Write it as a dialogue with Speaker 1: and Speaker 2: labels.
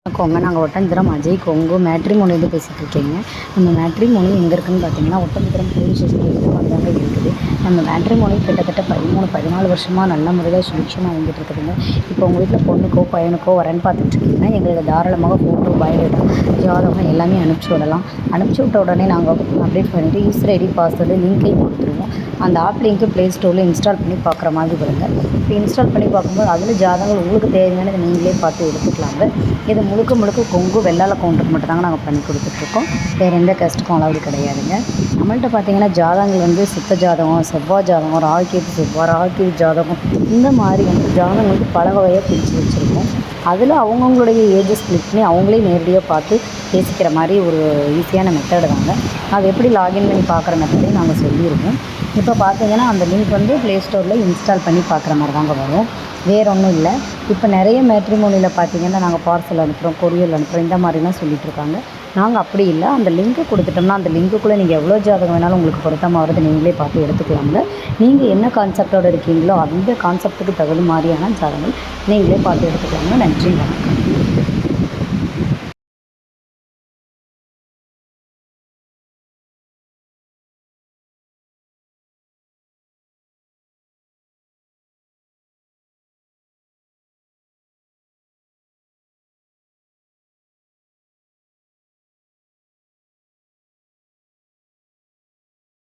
Speaker 1: வணக்கங்க. நாங்கள் ஒட்டன்சத்திரம் அஜய் கொங்கு மேட்ரிமோனிலேருந்து பேசிகிட்டு இருக்கேங்க. நம்ம மேட்ரிமோனி எங்கே இருக்குதுன்னு பார்த்தீங்கன்னா, ஒட்டன்சத்திரம் போலீஸ் ஸ்டேஷனுக்கு எதிர்த்தாப்புல தாங்க இருக்குது. நம்ம மேட்ரிமோனி கிட்டத்தட்ட 14 வருஷமாக நல்ல முறையில் சுபிட்சமாக வந்துட்டு இருக்குதுங்க. இப்போ உங்கள் வீட்டில் பொண்ணுக்கோ பையனுக்கோ வரேன்னு பார்த்துட்ருக்கீங்கன்னா, எங்களுக்கு தாராளமாக ஃபோட்டோ, பயோடேட்டா, ஜாதகம் எல்லாமே அனுப்பிச்சி விடலாம். அனுப்பிச்சி விட்ட உடனே நாங்கள் அப்டேட் பண்ணிவிட்டு யூசர் ஐடி, பாஸ்வேர்டு, லிங்க்கையும் கொடுத்துருவோம். அந்த ஆப் லிங்க்கு ப்ளே ஸ்டோரில் இன்ஸ்டால் பண்ணி பார்க்குற மாதிரி வருங்க. இப்போ இன்ஸ்டால் பண்ணி பார்க்கும்போது அதில் ஜாதகங்கள் உங்களுக்கு தேவையானதை நீங்களே பார்த்து எடுத்துக்கலாங்க. இது முழுக்க கொங்கு வெள்ளாள கவுண்டருக்கு மட்டும் தாங்க நாங்கள் பண்ணி கொடுத்துட்ருக்கோம். வேறு எந்த கஸ்ட்டுக்கும் அலவுடு கிடையாதுங்க. நம்மள்ட்ட பார்த்தீங்கன்னா ஜாதகங்கள் சித்த ஜாதகம், செவ்வாய் ஜாதகம், ராகுகேது செவ்வாய், ராகுகேது ஜாதகம், இந்த மாதிரி ஜாதகங்களுக்கு பல வகையாக பிரித்து வச்சுருக்கோம். அதில் அவங்கவுங்களுடைய ஏஜஸ் கிளிக் பண்ணி அவங்களே நேரடியாக பார்த்து பேசிக்கிற மாதிரி ஒரு ஈஸியான மெத்தடு தாங்க. அது எப்படி லாகின் பண்ணி பார்க்குற மெத்தடையும் நாங்கள் சொல்லியிருக்கோம். இப்போ பார்த்தீங்கன்னா அந்த லிங்க் ப்ளே ஸ்டோரில் இன்ஸ்டால் பண்ணி பார்க்குற மாதிரி தாங்க வரும். வேறு ஒன்றும் இல்லை. இப்போ நிறைய மேட்ரிமோனியில் பார்த்தீங்கன்னா நாங்கள் பார்சல் அனுப்புகிறோம், கொரியர் அனுப்புகிறோம், இந்த மாதிரிலாம் சொல்லிகிட்ருக்காங்க. நாங்கள் அப்படி இல்லை. அந்த லிங்க்கு கொடுத்துட்டோம்னா அந்த லிங்க்குள்ளே நீங்கள் எவ்வளோ ஜாதகம் வேணாலும் உங்களுக்கு பொருத்தமாக வருது நீங்களே பார்த்து எடுத்துக்கலாங்க. நீங்கள் என்ன கான்செப்டோடு இருக்கீங்களோ அந்த கான்செப்ட்டுக்கு தகுந்த மாதிரியான ஜாதகங்கள் நீங்களே பார்த்து எடுத்துக்கலாங்க. நன்றி, வணக்கம்.